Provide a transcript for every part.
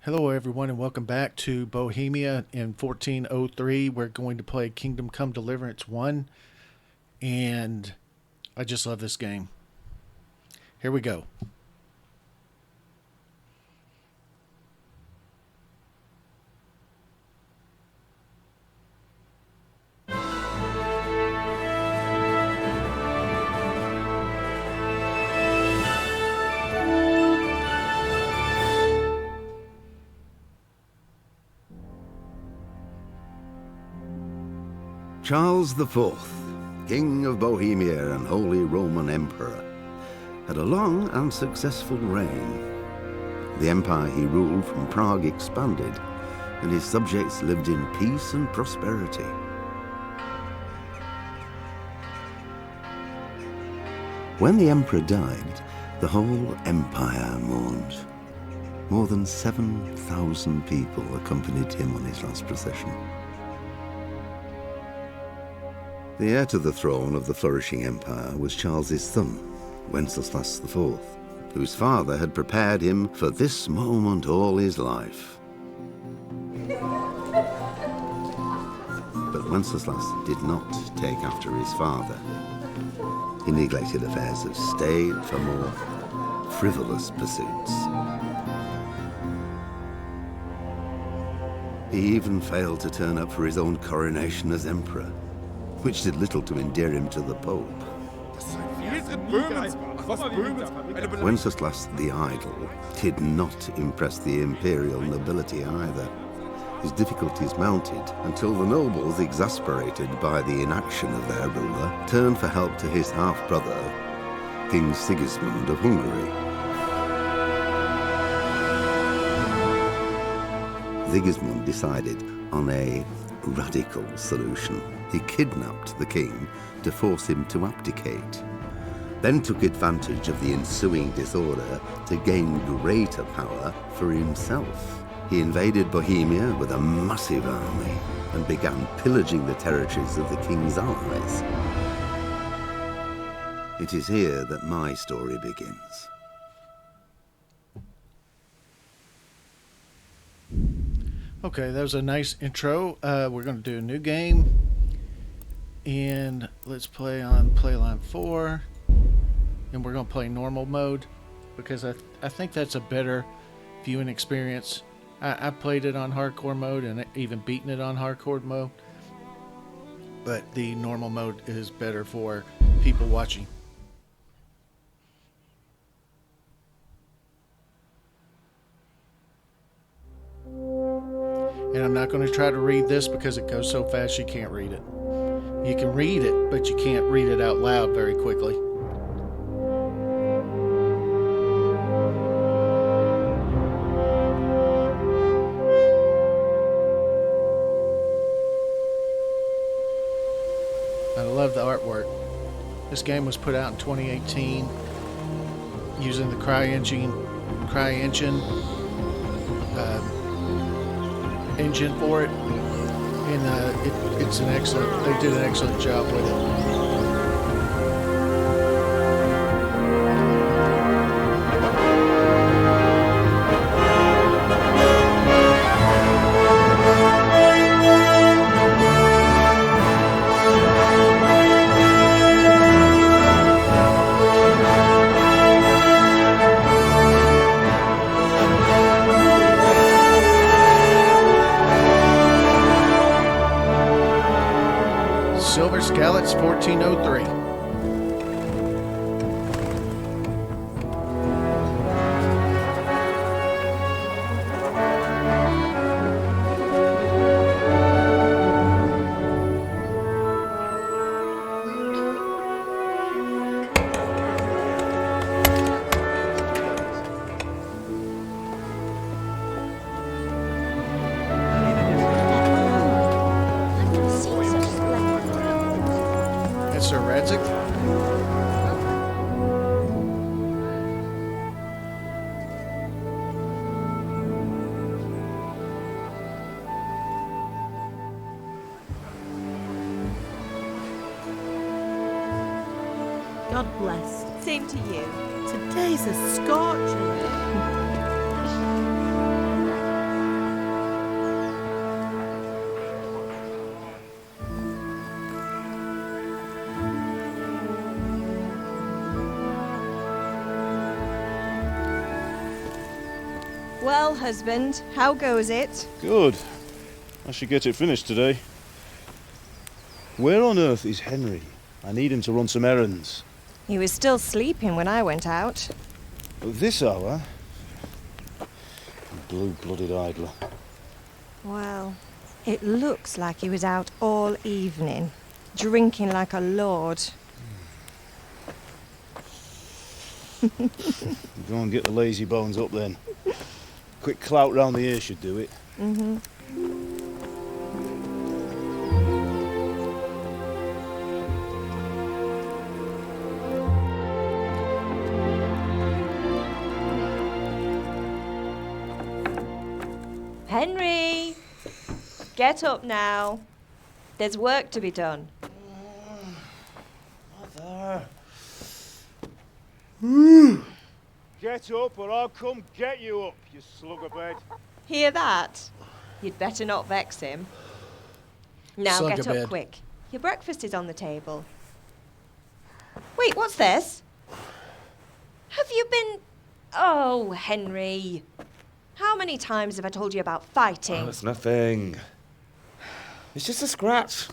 Hello, everyone, and welcome back to Bohemia in 1403. We're going to play Kingdom Come Deliverance 1, and I just love this game. Here we go. Charles IV, King of Bohemia and Holy Roman Emperor, had a long and successful reign. The empire he ruled from Prague expanded, and his subjects lived in peace and prosperity. When the emperor died, the whole empire mourned. More than 7,000 people accompanied him on his last procession. The heir to the throne of the flourishing empire was Charles's son, Wenceslas IV, whose father had prepared him for this moment all his life. But Wenceslas did not take after his father. He neglected affairs of state for more frivolous pursuits. He even failed to turn up for his own coronation as emperor, which did little to endear him to the Pope. Wenceslas the Idle did not impress the imperial nobility either. His difficulties mounted until the nobles, exasperated by the inaction of their ruler, turned for help to his half-brother, King Sigismund of Hungary. Sigismund decided on a radical solution. He kidnapped the king to force him to abdicate, then took advantage of the ensuing disorder to gain greater power for himself. He invaded Bohemia with a massive army and began pillaging the territories of the king's allies. It is here that my story begins. Okay, that was a nice intro. We're going to do a new game. And let's play on Playline 4. And we're going to play normal mode because I think that's a better viewing experience. I played it on hardcore mode and even beaten it on hardcore mode. But the normal mode is better for people watching. And I'm not going to try to read this because it goes so fast you can't read it. You can read it, but you can't read it out loud very quickly. I love the artwork. This game was put out in 2018 using the CryEngine engine for it, and it's an excellent. They did an excellent job with it. Silver Scallots 1403. That's Sir Radzik. God bless. Same to you. Today's a scorcher. Well, husband, how goes it? Good. I should get it finished today. Where on earth is Henry? I need him to run some errands. He was still sleeping when I went out. At this hour? Blue-blooded idler. Well, it looks like he was out all evening, drinking like a lord. Go and get the lazy bones up then. Quick clout round the ear should do it. Mm-hmm. Henry! Get up now. There's work to be done. Mother. Get up or I'll come get you up, you slugabed. Hear that? You'd better not vex him. Now Slug get a bed. up quick. Your breakfast is on the table. Wait, what's this? Have you been... Oh, Henry. How many times have I told you about fighting? Oh, it's nothing. It's just a scratch.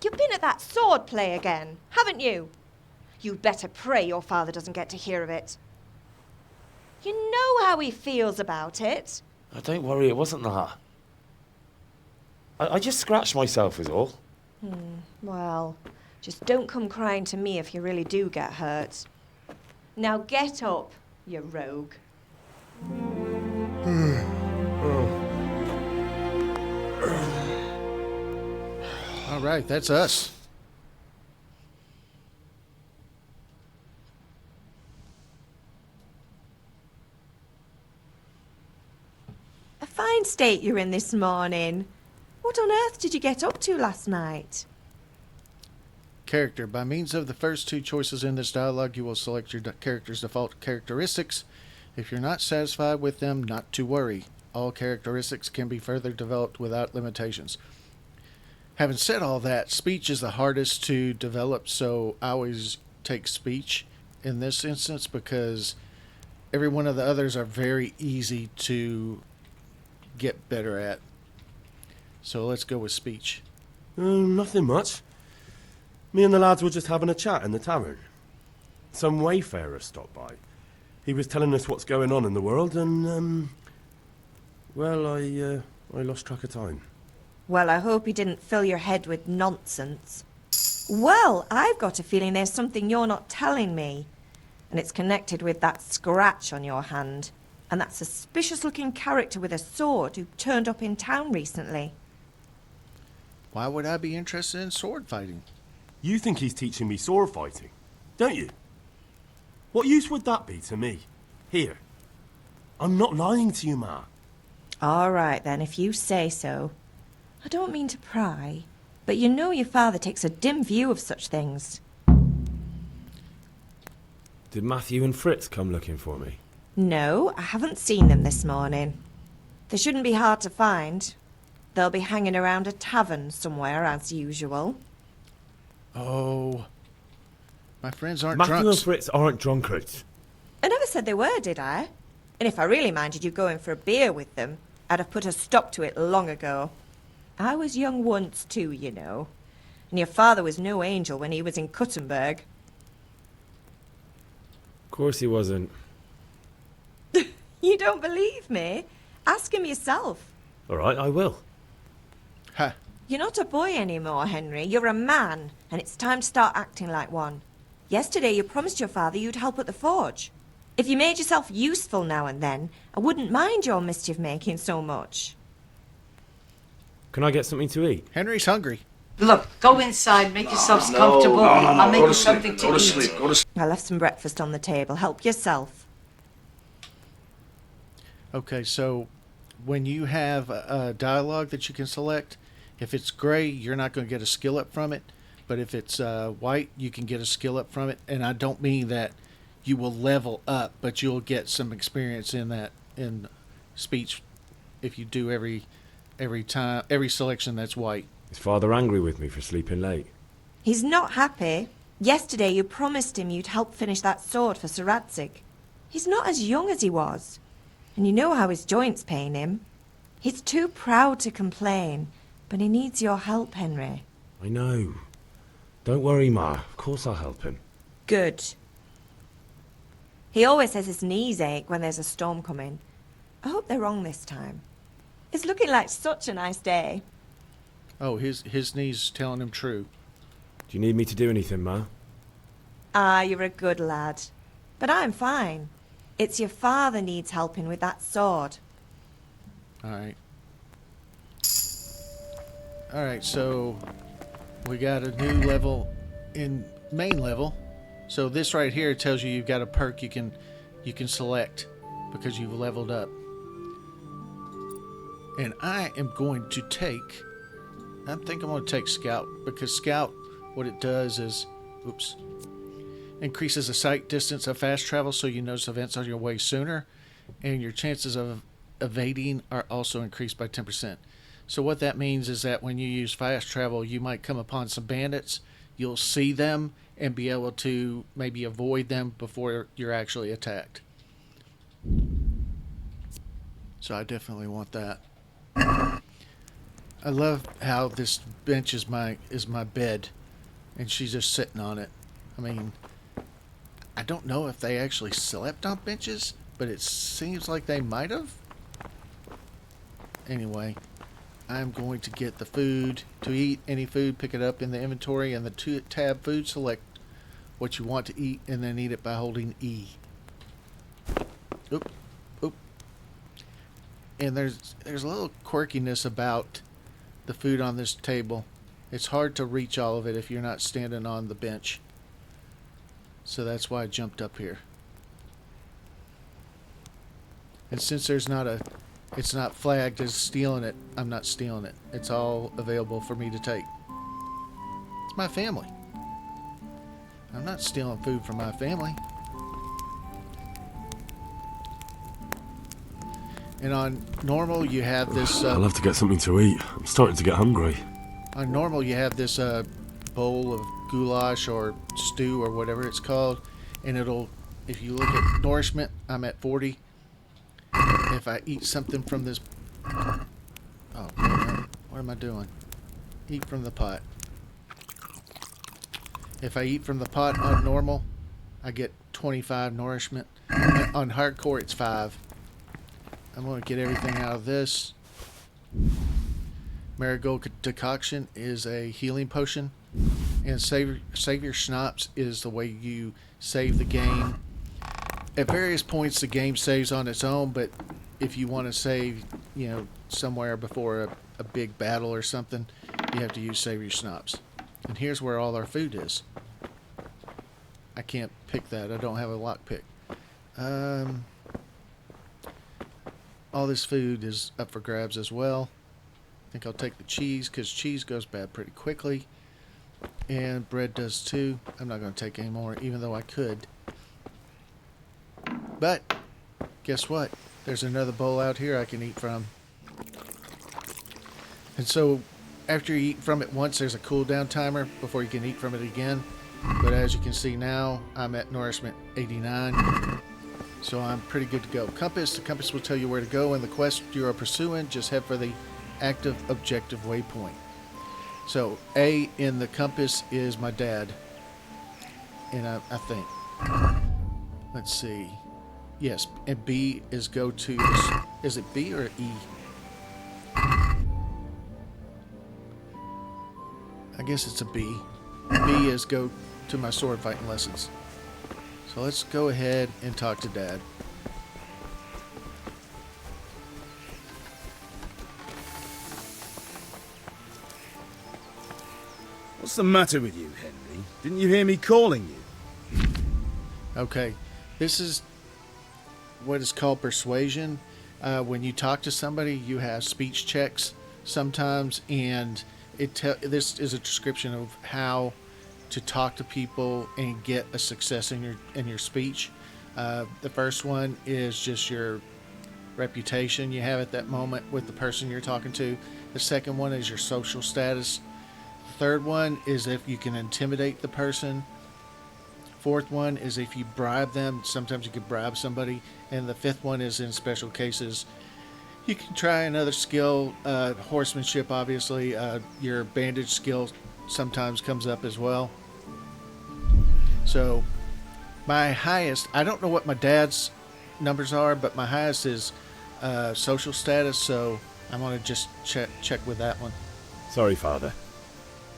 You've been at that sword play again, haven't you? You'd better pray your father doesn't get to hear of it. You know how he feels about it. Oh, don't worry, it wasn't that. I just scratched myself is all. Well, just don't come crying to me if you really do get hurt. Now get up, you rogue. All right, that's us. A fine state you're in this morning. What on earth did you get up to last night? Character. By means of the first two choices in this dialogue, you will select your character's default characteristics. If you're not satisfied with them, not to worry. All characteristics can be further developed without limitations. Having said all that, speech is the hardest to develop, so I always take speech in this instance because every one of the others are very easy to get better at. So let's go with speech. Nothing much. Me and the lads were just having a chat in the tavern. Some wayfarer stopped by. He was telling us what's going on in the world and, well, I lost track of time. Well, I hope he didn't fill your head with nonsense. Well, I've got a feeling there's something you're not telling me. And it's connected with that scratch on your hand. And that suspicious-looking character with a sword who turned up in town recently. Why would I be interested in sword fighting? You think he's teaching me sword fighting, don't you? What use would that be to me? Here. I'm not lying to you, Ma. All right, then, if you say so. I don't mean to pry, but you know your father takes a dim view of such things. Did Matthew and Fritz come looking for me? No, I haven't seen them this morning. They shouldn't be hard to find. They'll be hanging around a tavern somewhere, as usual. Oh, my friends aren't Matthew drunks. and Fritz aren't drunkards. I never said they were, did I? And if I really minded you going for a beer with them, I'd have put a stop to it long ago. I was young once too, you know. And your father was no angel when he was in Cuttenberg. Of course he wasn't. You don't believe me? Ask him yourself. All right, I will. Ha! You're not a boy anymore, Henry. You're a man, and it's time to start acting like one. Yesterday you promised your father you'd help at the forge. If you made yourself useful now and then, I wouldn't mind your mischief-making so much. Can I get something to eat? Henry's hungry. Look, go inside, make yourselves comfortable. I'll make you something to eat. I left some breakfast on the table. Help yourself. Okay, so when you have a dialogue that you can select, if it's gray, you're not going to get a skill up from it. But if it's white, you can get a skill up from it. And I don't mean that you will level up, but you'll get some experience in that in speech if you do every selection that's white. Is Father angry with me for sleeping late? He's not happy. Yesterday you promised him you'd help finish that sword for Sir Radzig. He's not as young as he was. And you know how his joint's pain him. He's too proud to complain, but he needs your help, Henry. I know. Don't worry, Ma. Of course I'll help him. Good. He always says his knees ache when there's a storm coming. I hope they're wrong this time. It's looking like such a nice day. Oh, his knees telling him true. Do you need me to do anything, Ma? Ah, you're a good lad. But I'm fine. It's your father needs helping with that sword. Alright. Alright, so we got a new level in main level. So this right here tells you you've got a perk you can select because you've leveled up. And I am going to take, I think I'm going to take Scout, because Scout, what it does is, oops, increases the sight distance of fast travel so you notice events on your way sooner, and your chances of evading are also increased by 10%. So what that means is that when you use fast travel, you might come upon some bandits, you'll see them and be able to maybe avoid them before you're actually attacked. So I definitely want that. I love how this bench is my bed, and she's just sitting on it. I mean, I don't know if they actually slept on benches, but it seems like they might have. Anyway, I'm going to get the food to eat. Any food, pick it up in the inventory, and the tab food, select what you want to eat, and then eat it by holding E. Oop, oop. And there's a little quirkiness about the food on this table. It's hard to reach all of it if you're not standing on the bench. So that's why I jumped up here. And since it's not flagged as stealing it, I'm not stealing it. It's all available for me to take. It's my family. I'm not stealing food from my family. And on normal, you have this... I'll have to get something to eat. I'm starting to get hungry. On normal, you have this bowl of goulash or stew or whatever it's called. And it'll, if you look at nourishment, I'm at 40. If I eat something from this... Oh, what am I doing? Eat from the pot. If I eat from the pot on normal, I get 25 nourishment. On hardcore, it's 5. I'm going to get everything out of this. Marigold Decoction is a healing potion. And Savior Schnapps is the way you save the game. At various points, the game saves on its own, but if you want to save, somewhere before a big battle or something, you have to use Savior Schnapps. And here's where all our food is. I can't pick that. I don't have a lockpick. All this food is up for grabs as well. I think I'll take the cheese because cheese goes bad pretty quickly. And bread does too. I'm not going to take any more, even though I could. But guess what? There's another bowl out here I can eat from. And so after you eat from it once, there's a cooldown timer before you can eat from it again. But as you can see now, I'm at nourishment 89. So I'm pretty good to go. Compass. The compass will tell you where to go in the quest you are pursuing. Just head for the active objective waypoint. So A in the compass is my dad. And I think. Let's see. Yes, and B is go to... Is it B or E? I guess it's a B. B is go to my sword fighting lessons. So let's go ahead and talk to Dad. What's the matter with you, Henry? Didn't you hear me calling you? Okay, this is what is called persuasion. When you talk to somebody, you have speech checks sometimes, and this is a description of how to talk to people and get a success in your speech. The first one is just your reputation you have at that moment with the person you're talking to. The second one is your social status. The third one is if you can intimidate the person. Fourth one is if you bribe them. Sometimes you can bribe somebody. And the fifth one is in special cases. You can try another skill, horsemanship, obviously. Your bandage skill sometimes comes up as well. So, my highest, I don't know what my dad's numbers are, but my highest is social status, so I'm going to just check with that one. Sorry, Father.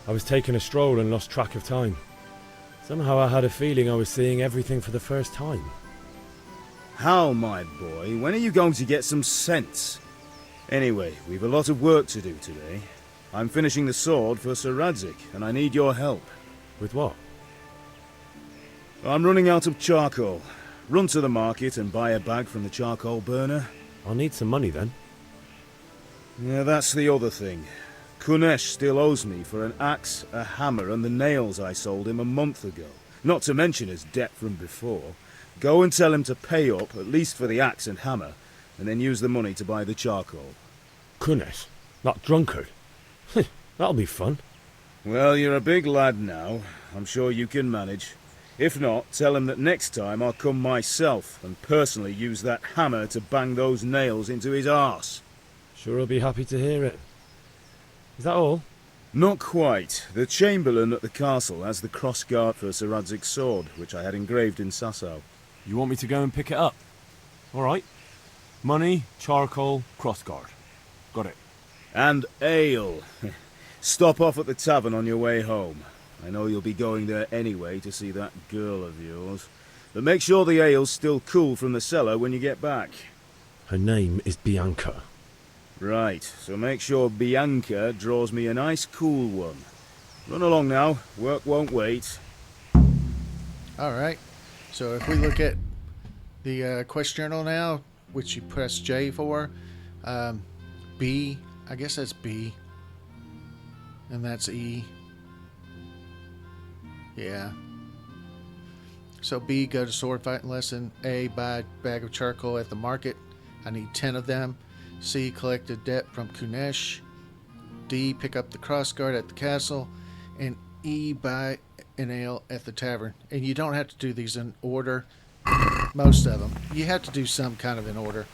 I was taking a stroll and lost track of time. Somehow I had a feeling I was seeing everything for the first time. How, my boy? When are you going to get some sense? Anyway, we've a lot of work to do today. I'm finishing the sword for Sir Radzig, and I need your help. With what? I'm running out of charcoal. Run to the market and buy a bag from the charcoal burner. I'll need some money then. Yeah, that's the other thing. Kunesh still owes me for an axe, a hammer, and the nails I sold him a month ago. Not to mention his debt from before. Go and tell him to pay up, at least for the axe and hammer, and then use the money to buy the charcoal. Kunesh? That drunkard? That'll be fun. Well, you're a big lad now. I'm sure you can manage. If not, tell him that next time I'll come myself and personally use that hammer to bang those nails into his arse. Sure I'll be happy to hear it. Is that all? Not quite. The Chamberlain at the castle has the crossguard for Sir Radzig's sword, which I had engraved in Sasau. You want me to go and pick it up? All right. Money, charcoal, crossguard. Got it. And ale. Stop off at the tavern on your way home. I know you'll be going there anyway to see that girl of yours. But make sure the ale's still cool from the cellar when you get back. Her name is Bianca. Right, so make sure Bianca draws me a nice cool one. Run along now, work won't wait. Alright, so if we look at the quest journal now, which you press J for, B, I guess that's B, and that's E. Yeah. So B, go to sword fighting lesson. A, buy a bag of charcoal at the market. I need 10 of them. C, collect a debt from Kunesh. D, pick up the crossguard at the castle. And E, buy an ale at the tavern. And you don't have to do these in order. Most of them. You have to do some kind of in order.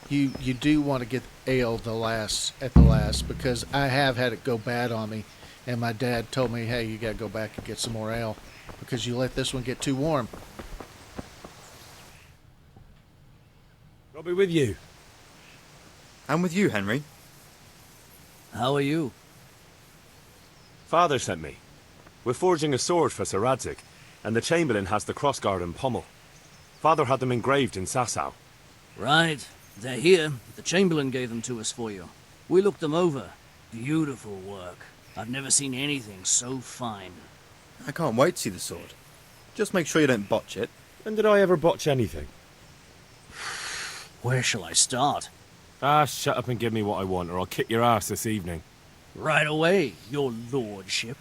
You do want to get ale at the last, because I have had it go bad on me. And my dad told me, hey, you got to go back and get some more ale, because you let this one get too warm. I'll be with you. I'm with you, Henry. How are you? Father sent me. We're forging a sword for Sir Radzig, and the Chamberlain has the crossguard and pommel. Father had them engraved in Sasau. Right. They're here. The Chamberlain gave them to us for you. We looked them over. Beautiful work. I've never seen anything so fine. I can't wait to see the sword. Just make sure you don't botch it. When did I ever botch anything? Where shall I start? Shut up and give me what I want, or I'll kick your ass this evening. Right away, your lordship.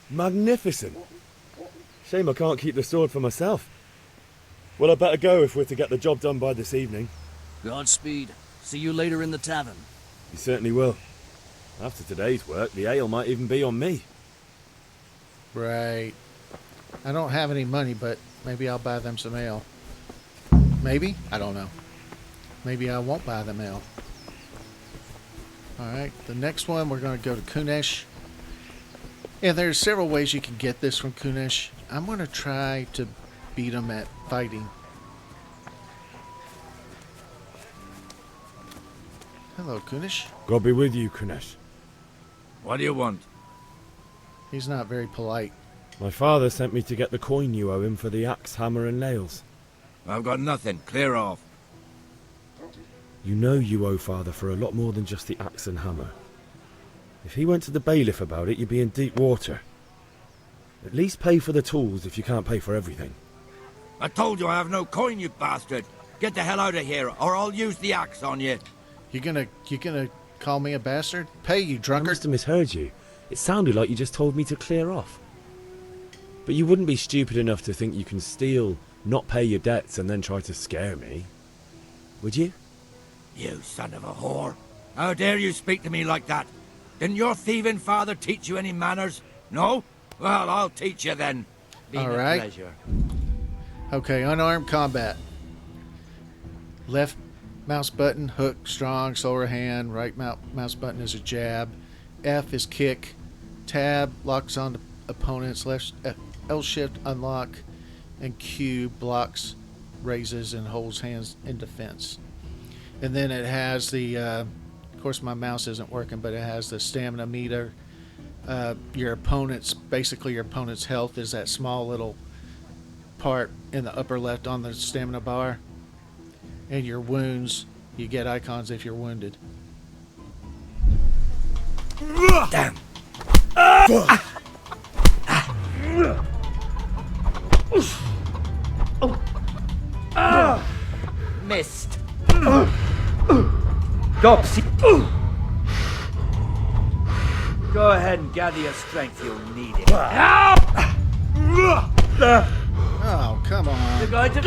Magnificent. Shame I can't keep the sword for myself. Well, I better go if we're to get the job done by this evening. Godspeed. See you later in the tavern. You certainly will. After today's work, the ale might even be on me. Right. I don't have any money, but maybe I'll buy them some ale. Maybe? I don't know. Maybe I won't buy them ale. Alright, the next one we're going to go to Kunesh. And there's several ways you can get this from Kunesh. I'm going to try to beat him at fighting. Hello, Kunesh. God be with you, Kunesh. What do you want? He's not very polite. My father sent me to get the coin you owe him for the axe, hammer and nails. I've got nothing. Clear off. You know you owe father for a lot more than just the axe and hammer. If he went to the bailiff about it, you'd be in deep water. At least pay for the tools if you can't pay for everything. I told you I have no coin, you bastard. Get the hell out of here, or I'll use the axe on you. You gonna call me a bastard? Pay, you drunkard. I must have misheard you. It sounded like you just told me to clear off. But you wouldn't be stupid enough to think you can steal, not pay your debts, and then try to scare me. Would you? You son of a whore. How dare you speak to me like that? Didn't your thieving father teach you any manners? No? Well, I'll teach you then. Been All a right. pleasure. Okay, unarmed combat. Left mouse button, hook, strong, slower hand. Right mouse button is a jab. F is kick. Tab locks on the opponents. Left L shift unlock. And Q blocks, raises, and holds hands in defense. And then it has the, of course my mouse isn't working, but it has the stamina meter. Your opponent's health is that small little part in the upper left on the stamina bar. And your wounds, you get icons if you're wounded. Damn. Missed. Dobbs. Go ahead and gather your strength. You'll need it. Oh, come on. You're going to...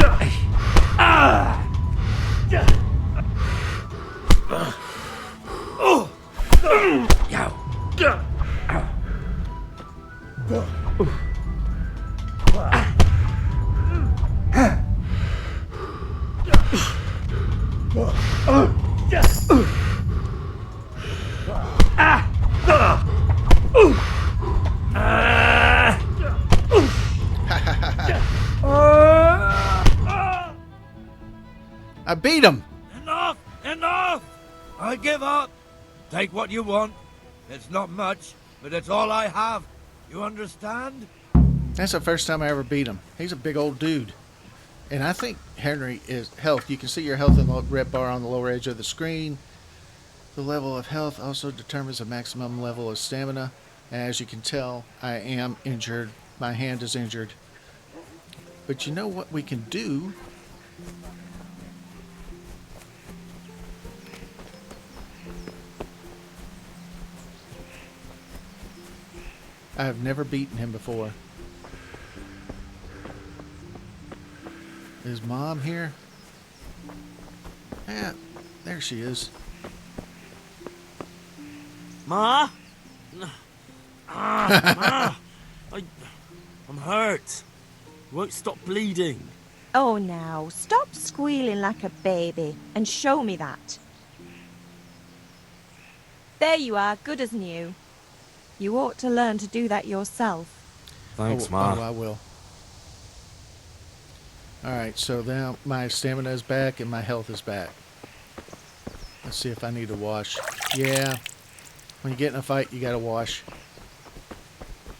I beat him. Enough! Enough! I give up. Take what you want. It's not much, but it's all I have. You understand? That's the first time I ever beat him. He's a big old dude. And I think Henry is health. You can see your health in the red bar on the lower edge of the screen. The level of health also determines the maximum level of stamina. As you can tell, I am injured. My hand is injured. But you know what we can do? I have never beaten him before. Is Mom here? Yeah, there she is. Ma? Ma! I'm hurt. You won't stop bleeding. Oh, now, stop squealing like a baby and show me that. There you are, good as new. You ought to learn to do that yourself. Thanks, Oh, Ma. Oh, I will. Alright, so now my stamina is back and my health is back. Let's see if I need to wash. Yeah, when you get in a fight, you gotta wash.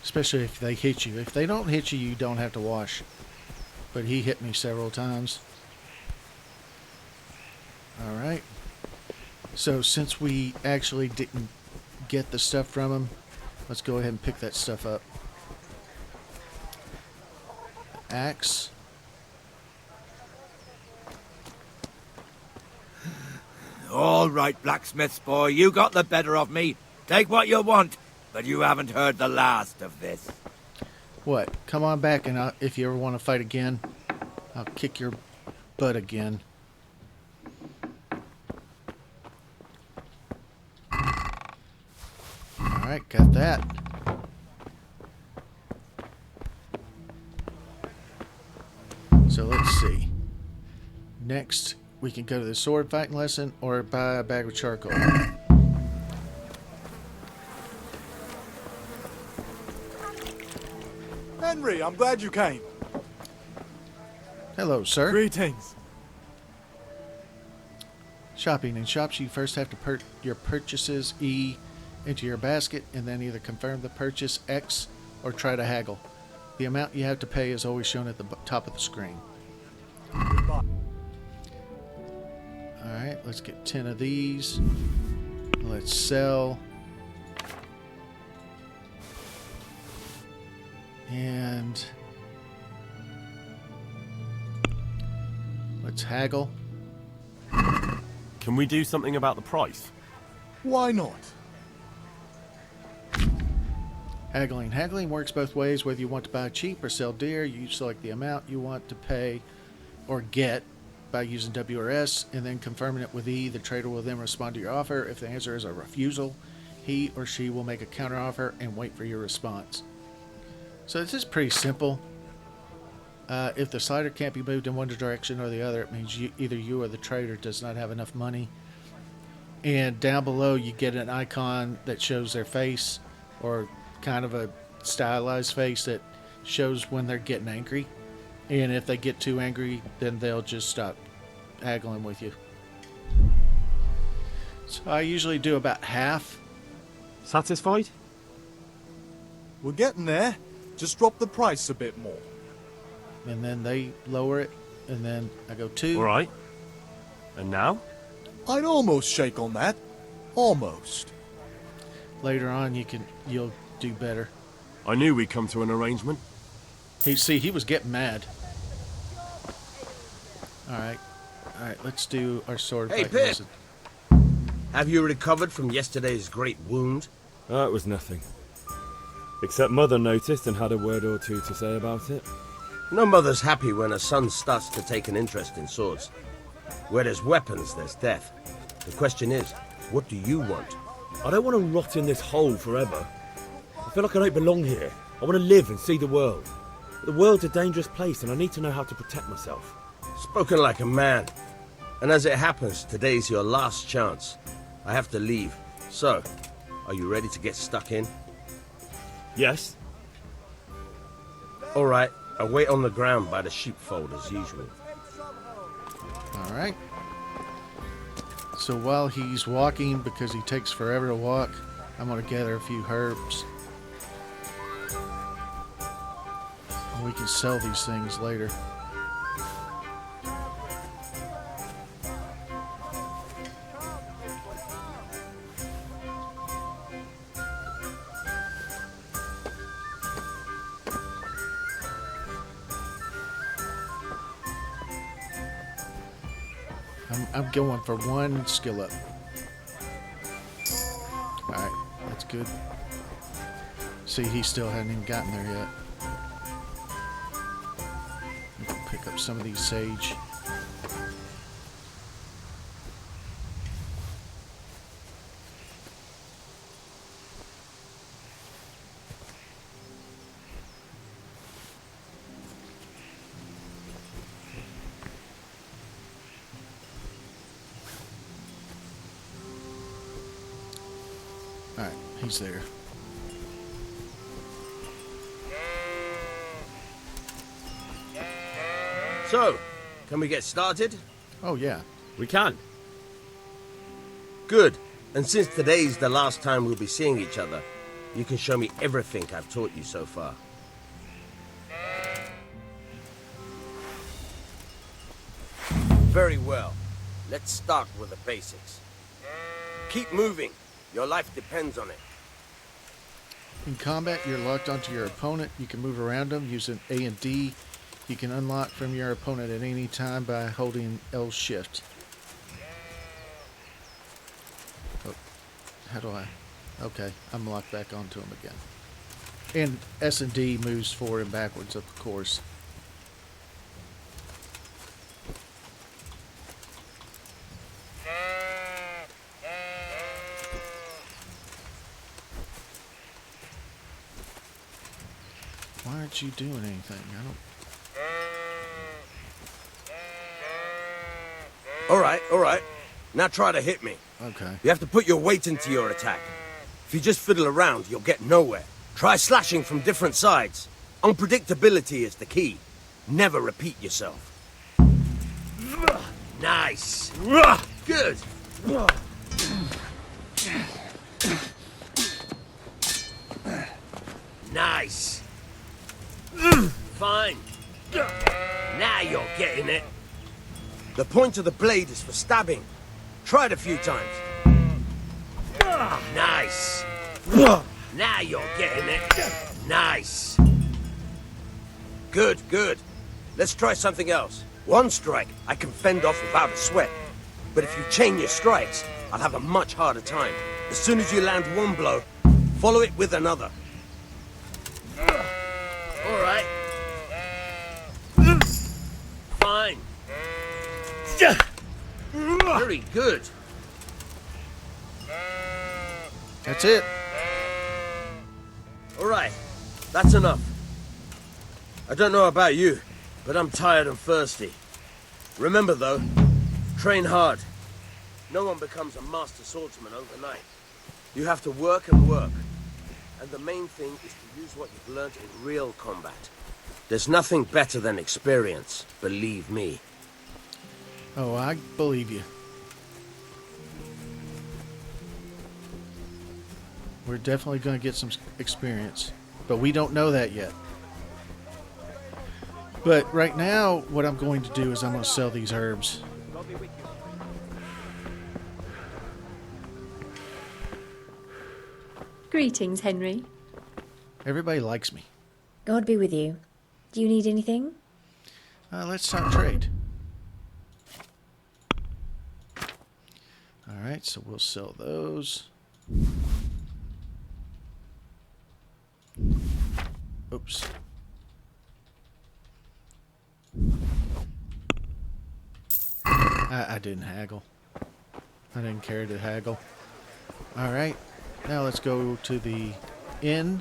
Especially if they hit you. If they don't hit you, you don't have to wash. But he hit me several times. Alright. So since we actually didn't get the stuff from him, let's go ahead and pick that stuff up. Axe. All right, blacksmith's boy, you got the better of me. Take what you want, but you haven't heard the last of this. What? Come on back, and if you ever want to fight again, I'll kick your butt again. Alright, got that. So let's see. Next, we can go to the sword fighting lesson or buy a bag of charcoal. Henry, I'm glad you came. Hello, sir. Greetings. Shopping. In shops, you first have to put your purchases E into your basket and then either confirm the purchase X or try to haggle. The amount you have to pay is always shown at the top of the screen. Alright, let's get 10 of these. Let's sell. And let's haggle. Can we do something about the price? Why not? Haggling. Haggling works both ways, whether you want to buy cheap or sell dear. You select the amount you want to pay or get by using W or S and then confirming it with E. The trader will then respond to your offer. If the answer is a refusal, he or she will make a counteroffer and wait for your response. So this is pretty simple. If the slider can't be moved in one direction or the other, it means either you or the trader does not have enough money. And down below you get an icon that shows their face, or kind of a stylized face that shows when they're getting angry. And if they get too angry, then they'll just stop haggling with you. So I usually do about half. Satisfied? We're getting there. Just drop the price a bit more. And then they lower it, and then I go 2. All right. And now? I'd almost shake on that. Almost. Later on, you'll do better. I knew we'd come to an arrangement. He was getting mad. All right, let's do our sword Hey, fight Pip! lesson. Have you recovered from yesterday's great wound? That was nothing. Except Mother noticed and had a word or two to say about it. No mother's happy when her son starts to take an interest in swords. Where there's weapons, there's death. The question is, what do you want? I don't want to rot in this hole forever. I feel like I don't belong here. I want to live and see the world. The world's a dangerous place and I need to know how to protect myself. Spoken like a man. And as it happens, today's your last chance. I have to leave. So, are you ready to get stuck in? Yes. All right, I'll wait on the ground by the sheepfold as usual. All right. So while he's walking, because he takes forever to walk, I'm going to gather a few herbs. And we can sell these things later. I'm going for 1 skill up. Alright, that's good. See, he still hadn't even gotten there yet. We can pick up some of these sage. Alright, he's there. So, can we get started? Oh, yeah. We can. Good. And since today's the last time we'll be seeing each other, you can show me everything I've taught you so far. Very well. Let's start with the basics. Keep moving. Your life depends on it. In combat, you're locked onto your opponent. You can move around them using A and D. You can unlock from your opponent at any time by holding L shift. Oh, how do I? Okay, I'm locked back onto him again. And S and D moves forward and backwards, of course. Why aren't you doing anything? I don't... All right. Now try to hit me. Okay. You have to put your weight into your attack. If you just fiddle around, you'll get nowhere. Try slashing from different sides. Unpredictability is the key. Never repeat yourself. Nice. Good. Nice. Fine. Now you're getting it. The point of the blade is for stabbing. Try it a few times. Nice. Now you're getting it. Nice. Good, good. Let's try something else. One strike I can fend off without a sweat. But if you chain your strikes, I'll have a much harder time. As soon as you land one blow, follow it with another. All right. Fine. Very good. That's it. All right, that's enough. I don't know about you, but I'm tired and thirsty. Remember, though, train hard. No one becomes a master swordsman overnight. You have to work and work. And the main thing is to use what you've learned in real combat. There's nothing better than experience, believe me. Oh, I believe you. We're definitely going to get some experience, but we don't know that yet. But right now, what I'm going to do is I'm going to sell these herbs. Greetings, Henry. Everybody likes me. God be with you. Do you need anything? Let's start trade. Alright, so we'll sell those. Oops. I didn't haggle. I didn't care to haggle. Alright, now let's go to the inn.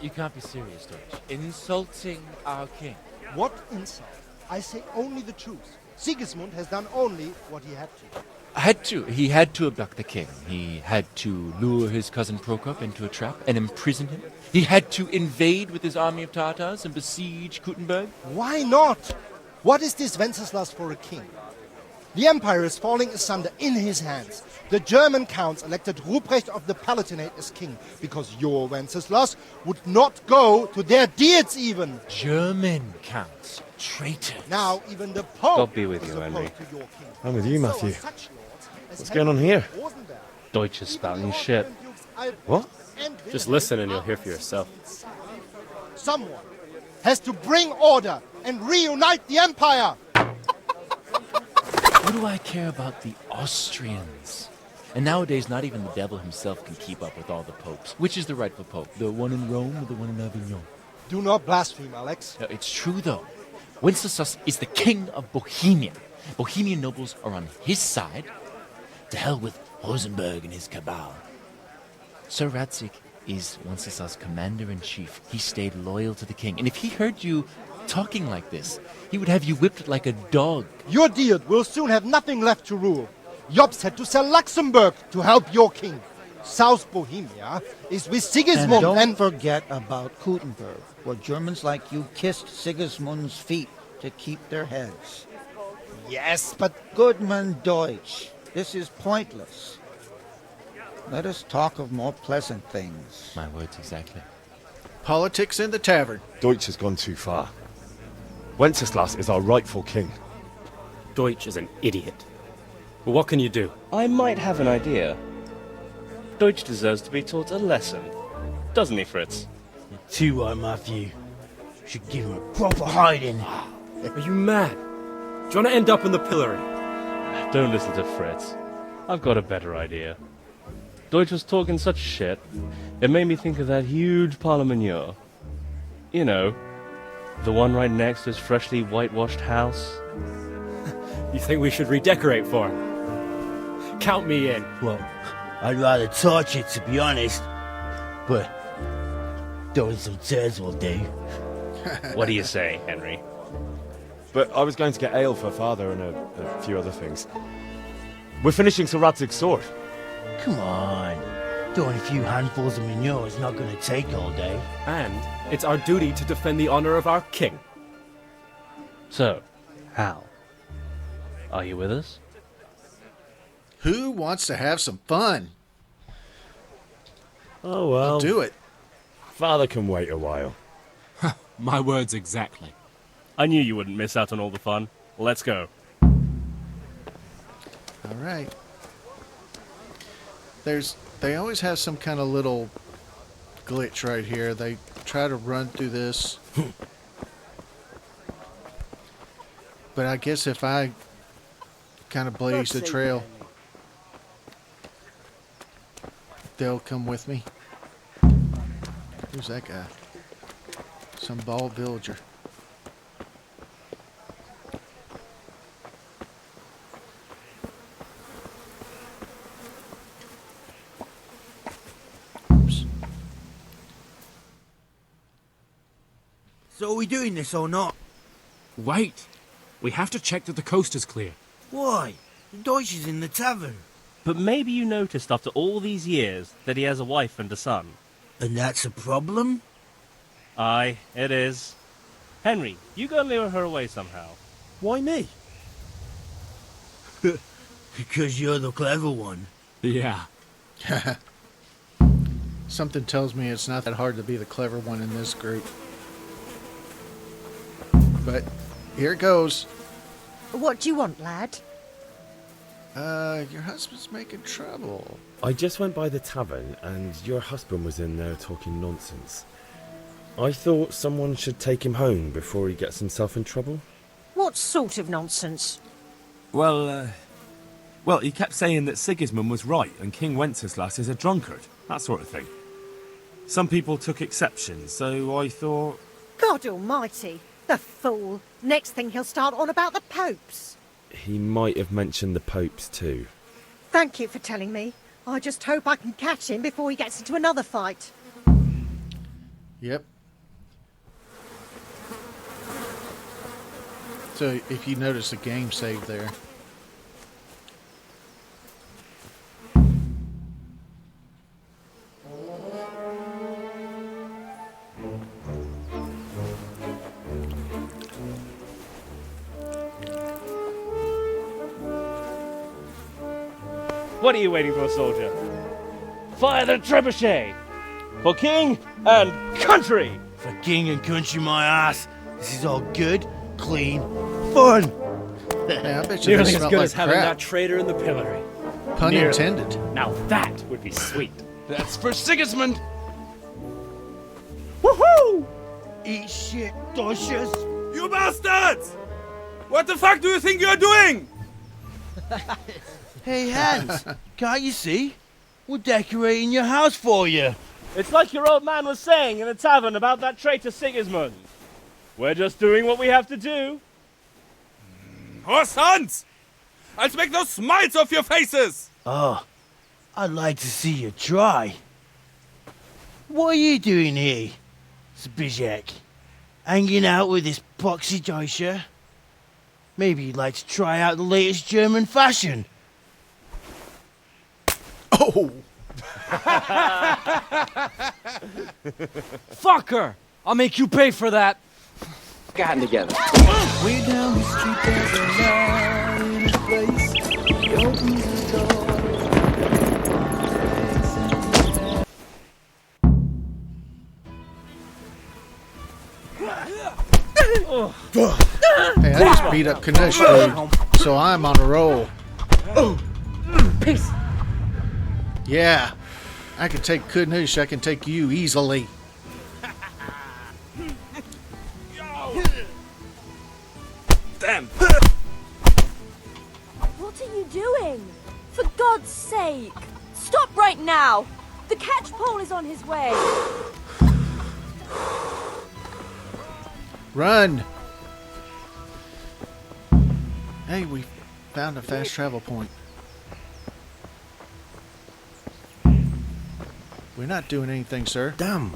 You can't be serious, Deutsch. Insulting our king. What insult? I say only the truth. Sigismund has done only what he had to. He had to abduct the king. He had to lure his cousin Prokop into a trap and imprison him. He had to invade with his army of Tartars and besiege Kuttenberg. Why not? What is this Wenceslas for a king? The empire is falling asunder in his hands. The German counts elected Ruprecht of the Palatinate as king because your Wenceslas would not go to their deeds even. German counts. Traitors. Now even the Pope God be with you, Henry. I'm with you, Matthew. What's going on here? Deutsch is spouting shit. What? Just listen and you'll hear for yourself. Someone has to bring order and reunite the empire. What do I care about the Austrians? And nowadays, not even the devil himself can keep up with all the popes. Which is the rightful pope? The one in Rome or the one in Avignon? Do not blaspheme, Alex. No, it's true, though. Wenceslas is the king of Bohemia. Bohemian nobles are on his side. To hell with Rosenberg and his cabal. Sir Radzik is Wenceslas' commander-in-chief. He stayed loyal to the king. And if he heard you talking like this, he would have you whipped like a dog. Your Diet will soon have nothing left to rule. Jobst had to sell Luxembourg to help your king. South Bohemia is with Sigismund and don't forget about Kuttenberg, where Germans like you kissed Sigismund's feet to keep their heads. Yes, but... Goodman Deutsch, this is pointless. Let us talk of more pleasant things. My words exactly. Politics in the tavern. Deutsch has gone too far. Wenceslas is our rightful king. Deutsch is an idiot. But what can you do? I might have an idea. Deutsch deserves to be taught a lesson. Doesn't he, Fritz? Too right, Matthew. Should give him a proper hiding. Are you mad? Do you want to end up in the pillory? Don't listen to Fritz. I've got a better idea. Deutsch was talking such shit, it made me think of that huge parliament. You know, the one right next to his freshly whitewashed house. You think we should redecorate for him? Count me in. Well, I'd rather torch it, to be honest. But throwing some turds will do. What do you say, Henry? But I was going to get ale for father and a few other things. We're finishing Sir Radzig's sword. Come on. Throwing a few handfuls of manure is not going to take all day. And it's our duty to defend the honor of our king. So, Hal, are you with us? Who wants to have some fun? Oh, well. I'll do it. Father can wait a while. My words exactly. I knew you wouldn't miss out on all the fun. Let's go. All right. They always have some kind of little glitch right here. They try to run through this. But I guess if I kind of blaze the trail, they'll come with me. Who's that guy? Some bald villager. So are we doing this or not? Wait. We have to check that the coast is clear. Why? The Deutsch is in the tavern. But maybe you noticed after all these years that he has a wife and a son. And that's a problem? Aye, it is. Henry, you go and lure her away somehow. Why me? Because you're the clever one. Yeah. Something tells me it's not that hard to be the clever one in this group. But here it goes. What do you want, lad? Your husband's making trouble. I just went by the tavern and your husband was in there talking nonsense. I thought someone should take him home before he gets himself in trouble. What sort of nonsense? Well, he kept saying that Sigismund was right and King Wenceslas is a drunkard, that sort of thing. Some people took exception, so I thought... God almighty, the fool. Next thing he'll start on about the popes. He might have mentioned the popes too. Thank you for telling me. I just hope I can catch him before he gets into another fight. Yep. So if you notice the game saved there. What are you waiting for, soldier? Fire the trebuchet! For king and country! For king and country, my ass. This is all good, clean, fun. Yeah, I bet you Nearly this as smelled good like as having crap. that traitor in the pillory. Pun Nearly. intended. Now that would be sweet. That's for Sigismund. Woohoo! Eat shit, Deutsches. You bastards! What the fuck do you think you're doing? Hey, Hans, can't you see? We're decorating your house for you. It's like your old man was saying in the tavern about that traitor Sigismund. We're just doing what we have to do. Horse sons! I'll make those smiles off your faces! Oh, I'd like to see you try. What are you doing here, Zbigniew? Hanging out with this poxy Deutscher? Maybe you'd like to try out the latest German fashion. Oh! Fucker! I'll make you pay for that. Gotten together. Way down the street there's a light in a place. He opens the door. Hey, I just beat up Kanish, dude. So I'm on a roll. Peace. Yeah. I can take Kanish, I can take you easily. Damn! What are you doing? For God's sake! Stop right now! The catchpole is on his way! Run! Hey, we found a fast travel point. We're not doing anything, sir. Damn.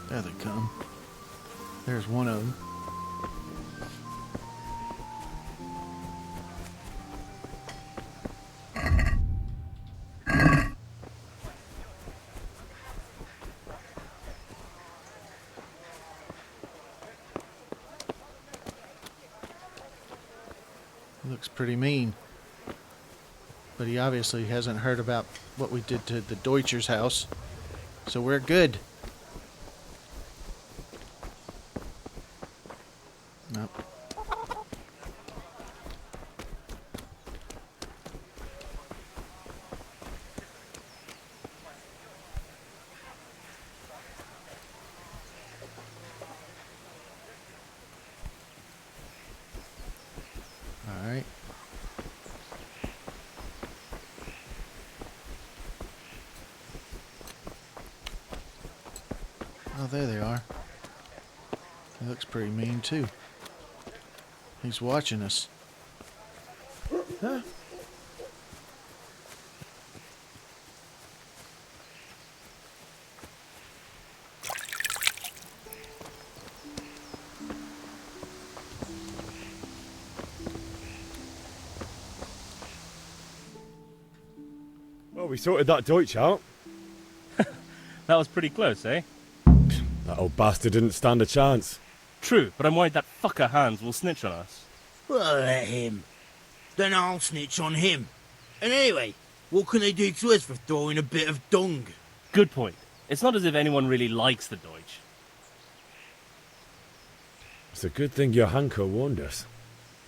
There they come. There's one of them. Looks pretty mean. But he obviously hasn't heard about what we did to the Deutscher's house. So we're good. Nope. there they are. He looks pretty mean, too. He's watching us. Huh? Well, we sorted that Deutsch out. That was pretty close, eh? That old bastard didn't stand a chance. True, but I'm worried that fucker Hans will snitch on us. Well, let him. Then I'll snitch on him. And anyway, what can they do to us for throwing a bit of dung? Good point. It's not as if anyone really likes the Deutsch. It's a good thing your Hanko warned us.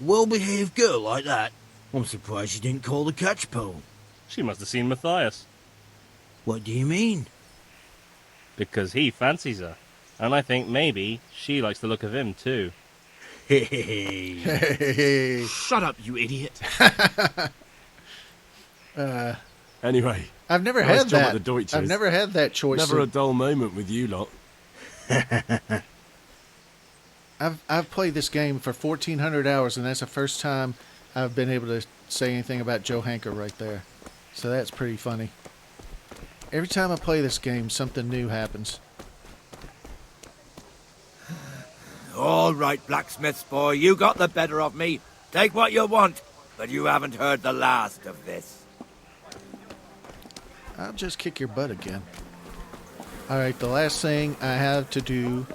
Well-behaved girl like that. I'm surprised she didn't call the catchpole. She must have seen Matthias. What do you mean? Because he fancies her. And I think maybe she likes the look of him too. Hey. Shut up, you idiot. Anyway, I've never nice had job that. at the Deutsches. I've never had that choice. Never a dull moment with you lot. I've played this game for 1,400 hours, and that's the first time I've been able to say anything about Joe Hanker right there. So that's pretty funny. Every time I play this game, something new happens. All right, blacksmith's boy, you got the better of me. Take what you want, but you haven't heard the last of this. I'll just kick your butt again. Alright, the last thing I have to do...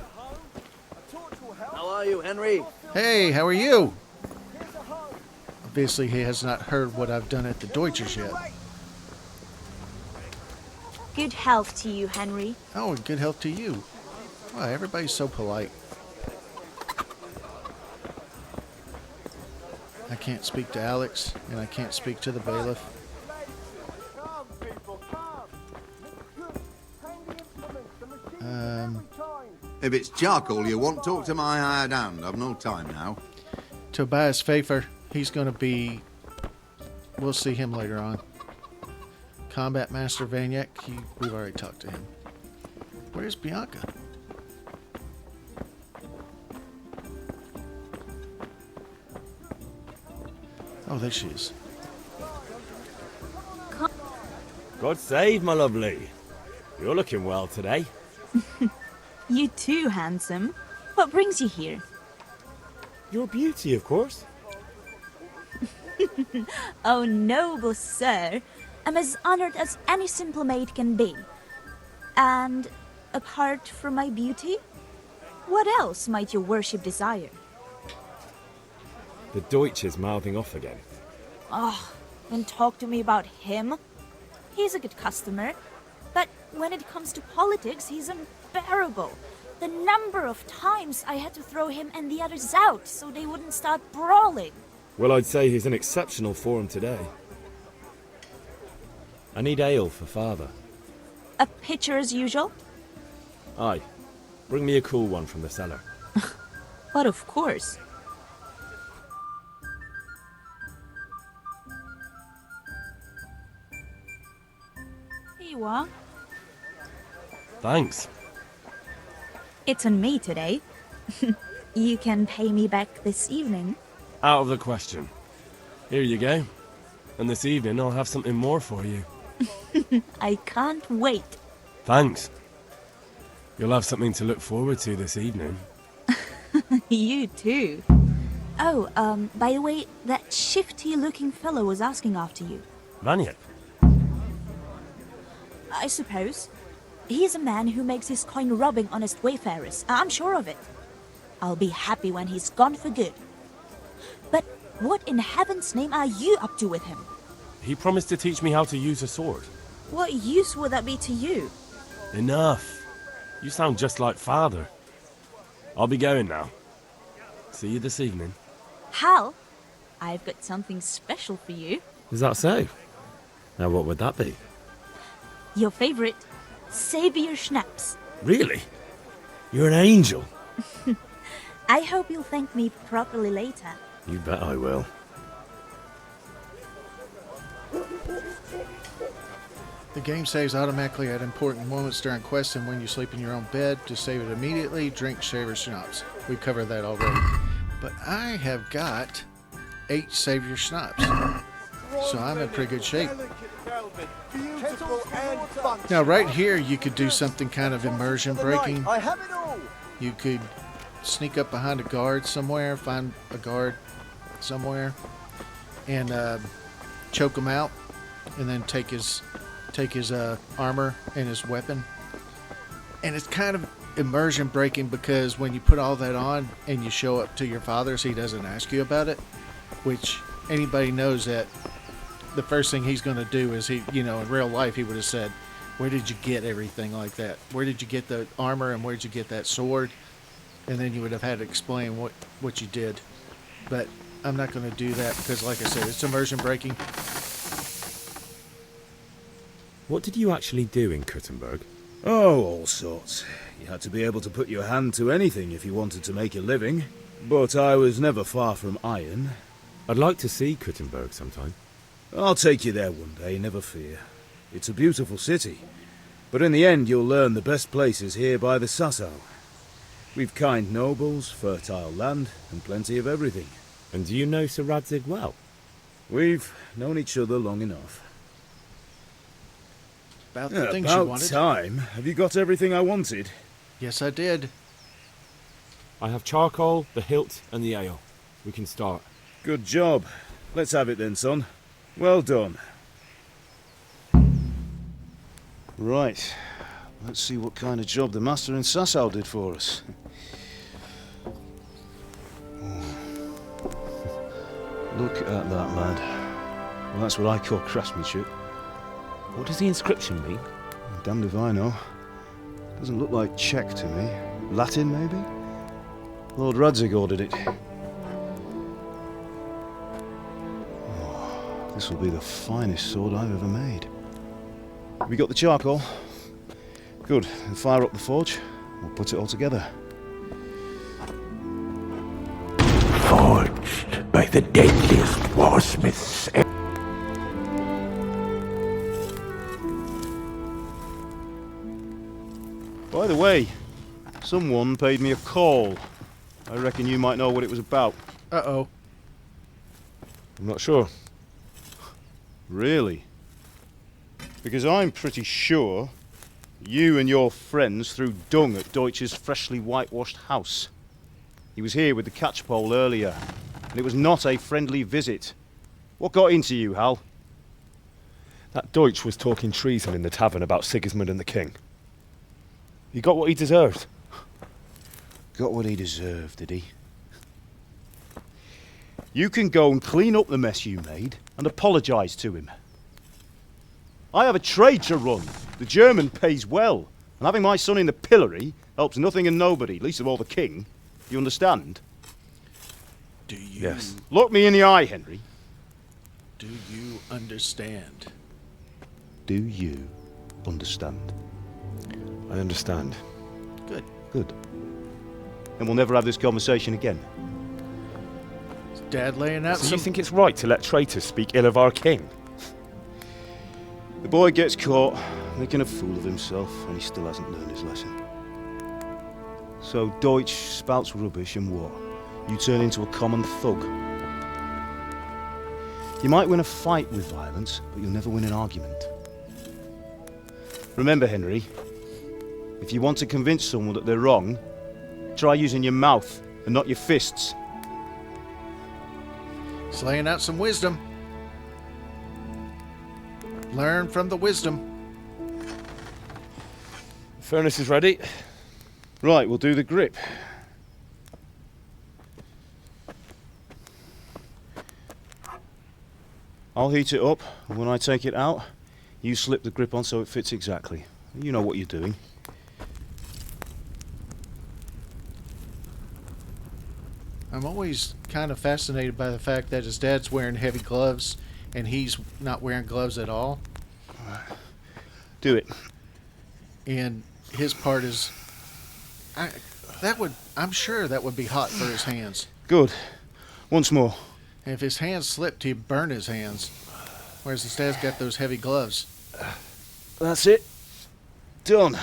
How are you, Henry? Hey, how are you? Obviously, he has not heard what I've done at the Deutsches yet. Good health to you, Henry. Oh, and good health to you. Wow, everybody's so polite. I can't speak to Alex, and I can't speak to the bailiff. If it's charcoal you want, talk to my hired hand. I've no time now. Tobias Pfeiffer, he's going to be... We'll see him later on. Combat Master Vaniak, we've already talked to him. Where's Bianca? Oh, there she is. God save, my lovely. You're looking well today. You too, handsome. What brings you here? Your beauty, of course. Oh, noble sir. I'm as honored as any simple maid can be. And apart from my beauty, what else might your worship desire? The Deutsch is mouthing off again. Oh, don't talk to me about him. He's a good customer. But when it comes to politics, he's unbearable. The number of times I had to throw him and the others out so they wouldn't start brawling. Well, I'd say he's in exceptional form today. I need ale for father. A pitcher as usual? Aye. Bring me a cool one from the cellar. But of course. Here you are. Thanks. It's on me today. You can pay me back this evening. Out of the question. Here you go. And this evening I'll have something more for you. I can't wait. Thanks. You'll have something to look forward to this evening. You too. Oh, by the way, that shifty-looking fellow was asking after you. Vaniak? I suppose. He's a man who makes his coin robbing honest wayfarers. I'm sure of it. I'll be happy when he's gone for good. But what in heaven's name are you up to with him? He promised to teach me how to use a sword. What use would that be to you? Enough. You sound just like father. I'll be going now. See you this evening. Hal, I've got something special for you. Is that so? Now what would that be? Your favorite, Savior Schnapps. Really? You're an angel. I hope you'll thank me properly later. You bet I will. The game saves automatically at important moments during quests and when you sleep in your own bed. To save it immediately, drink Savior Schnapps. We covered that already. But I have got 8 Savior Schnapps. So I'm in pretty good shape. Now right here you could do something kind of immersion breaking. You could sneak up behind a guard somewhere, find a guard somewhere, and choke him out, and then take his armor and his weapon. And it's kind of immersion breaking because when you put all that on and you show up to your father's, he doesn't ask you about it, which anybody knows that the first thing he's going to do is in real life he would have said, where did you get everything like that? Where did you get the armor and where did you get that sword? And then you would have had to explain what you did. But I'm not going to do that because, like I said, it's immersion breaking. What did you actually do in Kuttenberg? Oh, all sorts. You had to be able to put your hand to anything if you wanted to make a living. But I was never far from iron. I'd like to see Kuttenberg sometime. I'll take you there one day, never fear. It's a beautiful city. But in the end, you'll learn the best places here by the Sassau. We've kind nobles, fertile land, and plenty of everything. And do you know Sir Radzig well? We've known each other long enough. About the things you wanted. About time. Have you got everything I wanted? Yes, I did. I have charcoal, the hilt, and the ale. We can start. Good job. Let's have it then, son. Well done. Right. Let's see what kind of job the master in Sassau did for us. Look at that, lad. Well, that's what I call craftsmanship. What does the inscription mean? Damned if I know. Doesn't look like Czech to me. Latin, maybe? Lord Radzig ordered it. Oh, this will be the finest sword I've ever made. Have you got the charcoal? Good. Then fire up the forge. We'll put it all together. Forged by the deadliest warsmiths. By the way, someone paid me a call. I reckon you might know what it was about. Uh-oh. I'm not sure. Really? Because I'm pretty sure you and your friends threw dung at Deutsch's freshly whitewashed house. He was here with the catchpole earlier, and it was not a friendly visit. What got into you, Hal? That Deutsch was talking treason in the tavern about Sigismund and the king. He got what he deserved. Got what he deserved, did he? You can go and clean up the mess you made and apologise to him. I have a trade to run. The German pays well, and having my son in the pillory helps nothing and nobody, least of all the king. You understand? Do you... Yes. Look me in the eye, Henry. Do you understand? Do you understand? I understand. Good. Good. And we'll never have this conversation again. Is Dad laying out So you think it's right to let traitors speak ill of our king? The boy gets caught, making a fool of himself, and he still hasn't learned his lesson. So Deutsch spouts rubbish, and what? You turn into a common thug. You might win a fight with violence, but you'll never win an argument. Remember, Henry, if you want to convince someone that they're wrong, try using your mouth and not your fists. He's laying out some wisdom. Learn from the wisdom. The furnace is ready. Right, we'll do the grip. I'll heat it up, and when I take it out, you slip the grip on so it fits exactly. You know what you're doing. I'm always kind of fascinated by the fact that his dad's wearing heavy gloves and he's not wearing gloves at all. Do it. And his part is... I'm sure that would be hot for his hands. Good. Once more. And if his hands slipped, he'd burn his hands. Whereas his dad's got those heavy gloves. That's it. Done.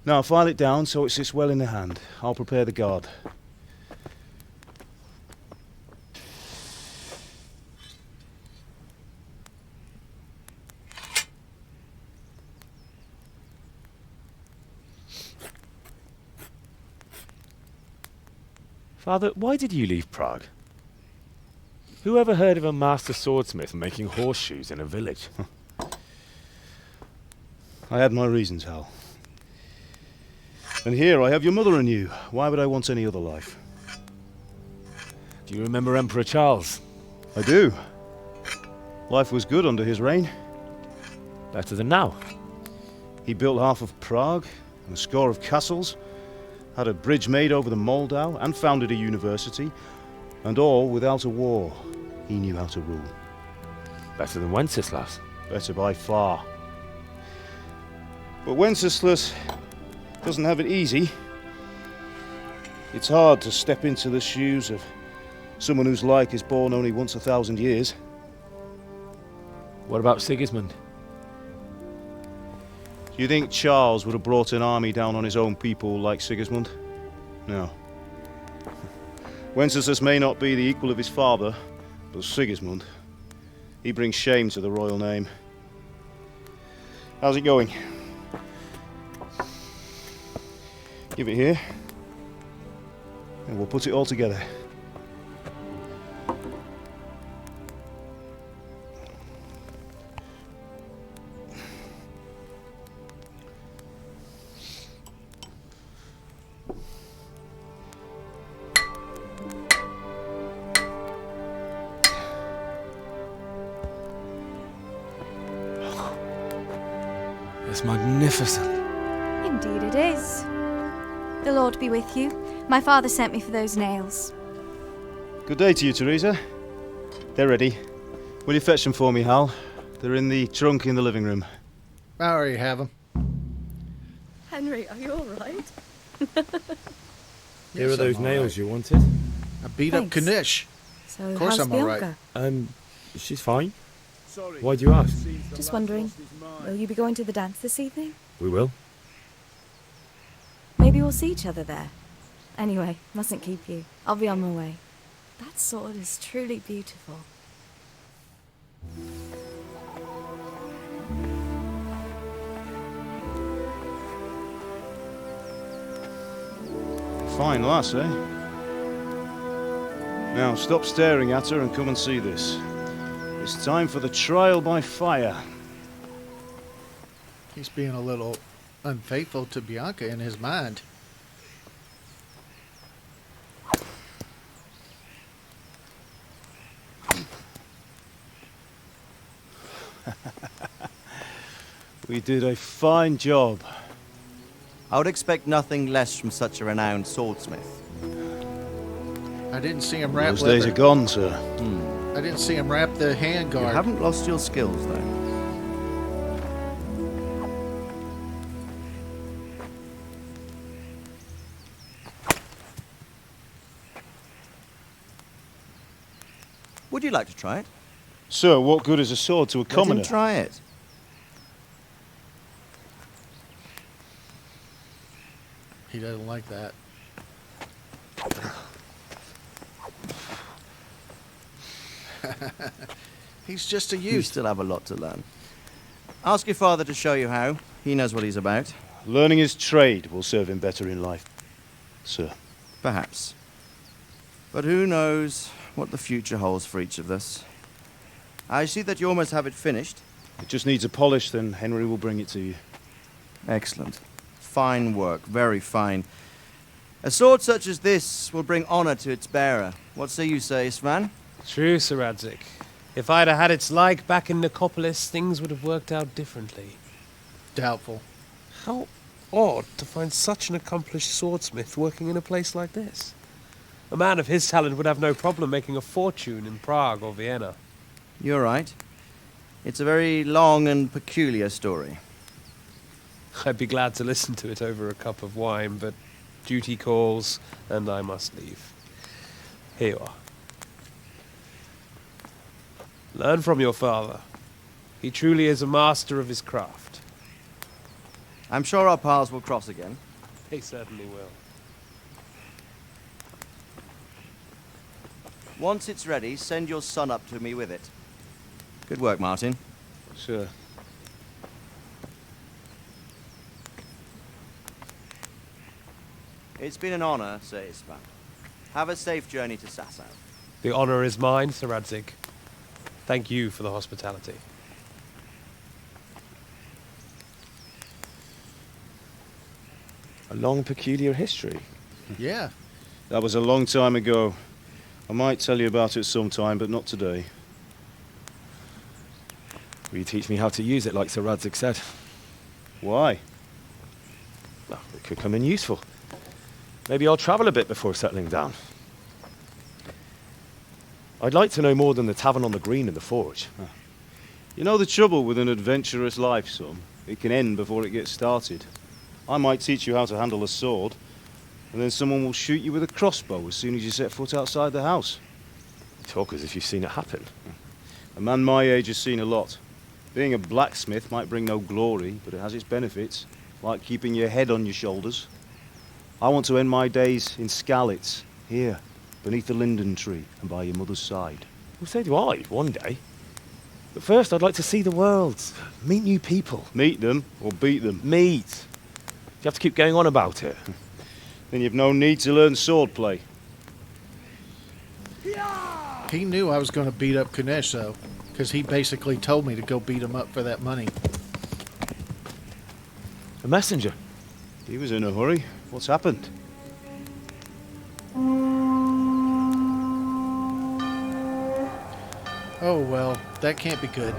Now file it down so it sits well in the hand. I'll prepare the guard. Father, why did you leave Prague? Who ever heard of a master swordsmith making horseshoes in a village? I had my reasons, Hal. And here I have your mother and you. Why would I want any other life? Do you remember Emperor Charles? I do. Life was good under his reign. Better than now. He built half of Prague and a score of castles, had a bridge made over the Moldau, and founded a university, and all without a war. He knew how to rule. Better than Wenceslas. Better by far. But Wenceslas doesn't have it easy. It's hard to step into the shoes of someone whose like is born only once 1,000 years. What about Sigismund? Do you think Charles would have brought an army down on his own people like Sigismund? No. Wenceslas may not be the equal of his father, but Sigismund, he brings shame to the royal name. How's it going? Give it here, and we'll put it all together. It's magnificent. Indeed it is. The Lord be with you. My father sent me for those nails. Good day to you, Teresa. They're ready. Will you fetch them for me, Hal? They're in the trunk in the living room. I already have them. Henry, are you all right? Here are those nails you wanted. I beat Thanks. up Kanish. So Of course how's I'm all right. Bianca? She's fine. Why do you ask? Just wondering, will you be going to the dance this evening? We will. Maybe we'll see each other there. Anyway, mustn't keep you. I'll be on my way. That sword is truly beautiful. Fine lass, eh? Now stop staring at her and come and see this. It's time for the trial by fire. He's being a little unfaithful to Bianca in his mind. We did a fine job. I would expect nothing less from such a renowned swordsmith. I didn't see him wrap Those days leather. are gone, sir. I didn't see him wrap the hand You guard. haven't lost your skills, though. Would you like to try it? Sir, what good is a sword to a Let commoner? him try it. He doesn't like that. He's just a You youth. still have a lot to learn. Ask your father to show you how. He knows what he's about. Learning his trade will serve him better in life, sir. Perhaps. But who knows what the future holds for each of us. I see that you almost have it finished. It just needs a polish, then Henry will bring it to you. Excellent. Fine work, very fine. A sword such as this will bring honor to its bearer. What say you, Svan? True, Sir Radzik. If I'd have had its like back in Nicopolis, things would have worked out differently. Doubtful. How odd to find such an accomplished swordsmith working in a place like this. A man of his talent would have no problem making a fortune in Prague or Vienna. You're right. It's a very long and peculiar story. I'd be glad to listen to it over a cup of wine, but duty calls, and I must leave. Here you are. Learn from your father. He truly is a master of his craft. I'm sure our paths will cross again. He certainly will. Once it's ready, send your son up to me with it. Good work, Martin. Sure. It's been an honor, Sir Ispan. Have a safe journey to Sasau. The honor is mine, Sir Radzig. Thank you for the hospitality. A long, peculiar history. Yeah. That was a long time ago. I might tell you about it sometime, but not today. Will you teach me how to use it like Sir Radzig said? Why? Well, it could come in useful. Maybe I'll travel a bit before settling down. I'd like to know more than the tavern on the green and the forge. You know the trouble with an adventurous life, son? It can end before it gets started. I might teach you how to handle a sword, and then someone will shoot you with a crossbow as soon as you set foot outside the house. You talk as if you've seen it happen. A man my age has seen a lot. Being a blacksmith might bring no glory, but it has its benefits, like keeping your head on your shoulders. I want to end my days in Skalitz, here, beneath the linden tree and by your mother's side. Well, so do I, one day. But first I'd like to see the world, meet new people. Meet them or beat them? Meet. Do you have to keep going on about it? Then you've no need to learn swordplay. He knew I was going to beat up Kunesh, though, because he basically told me to go beat him up for that money. A messenger. He was in a hurry. What's happened? Oh, well, that can't be good.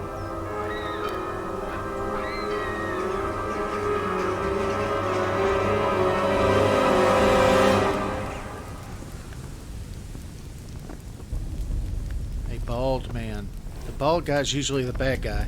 A bald man. The bald guy's usually the bad guy.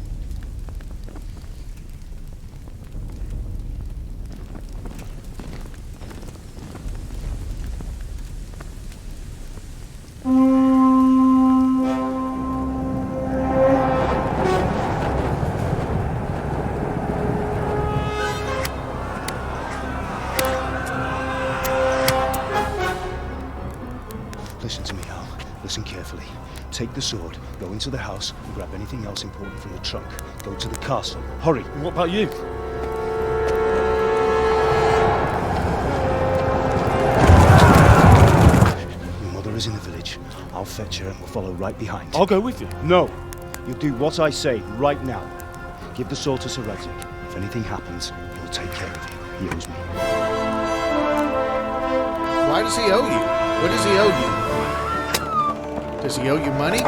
Listen to me, Al. Listen carefully. Take the sword, go into the house, and grab anything else important from the trunk. Go to the castle. Hurry. And what about you? Your mother is in the village. I'll fetch her and we'll follow right behind. I'll go with you. No. You'll do what I say right now. Give the sword to Sir Radzig. If anything happens, he'll take care of you. He owes me. Why does he owe you? What does he owe you? Does he owe you money?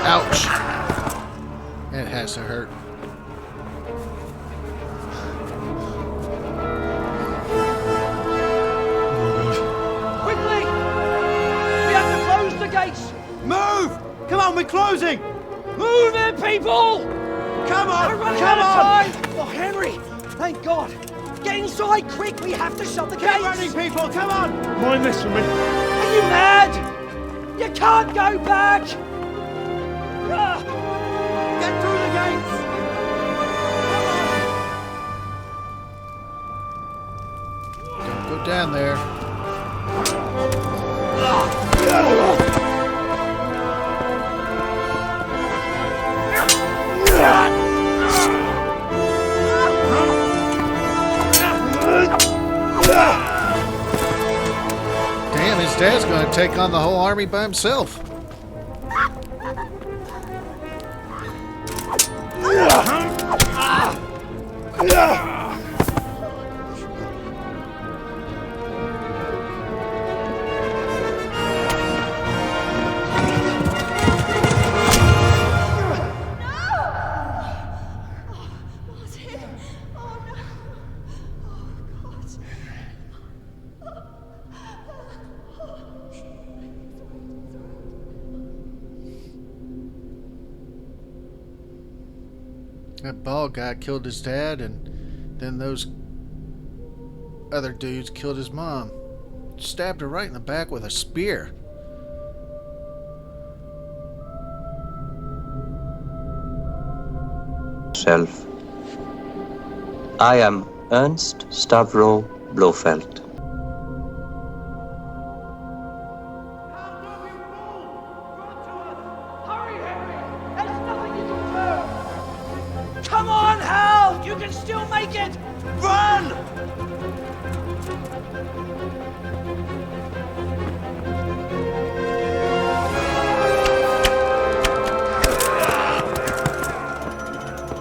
Ouch. That has to hurt. Quickly! We have to close the gates! Move! Come on, we're closing! Move it, people! Come on! We're running out of time! Oh, Henry! Thank God! Get inside, quick! We have to shut the gates! Get running, people! Come on! Mind this for me. Are you mad? You can't go back! Get through the gates! Don't go down there. Damn, his dad's going to take on the whole army by himself. That bald guy killed his dad, and then those other dudes killed his mom. Stabbed her right in the back with a spear. Self. I am Ernst Stavro Blofeld. Come on, Hal! You can still make it! Run!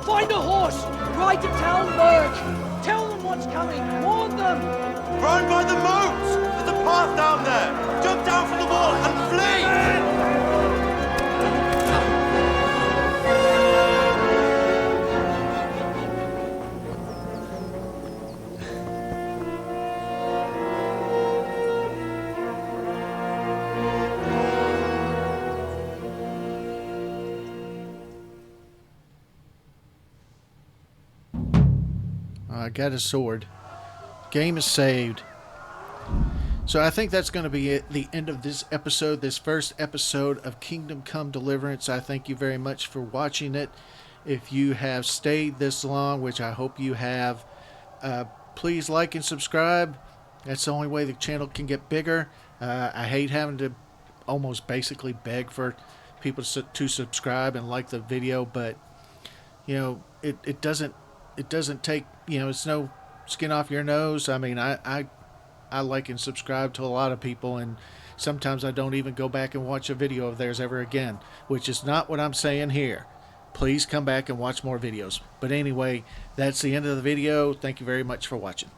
Find a horse! Ride to Talmberg! Tell them what's coming! Warn them! Run by the moat! There's a path down there! Jump down from the wall and flee! I got a sword. Game is saved. So I think that's going to be it, the end of this episode, this first episode of Kingdom Come Deliverance. I thank you very much for watching it. If you have stayed this long, which I hope you have, please like and subscribe. That's the only way the channel can get bigger. I hate having to almost basically beg for people to subscribe and like the video, but you know, it doesn't take, you know, it's no skin off your nose. I mean, I like and subscribe to a lot of people, and sometimes I don't even go back and watch a video of theirs ever again, which is not what I'm saying here. Please come back and watch more videos. But anyway, that's the end of the video. Thank you very much for watching.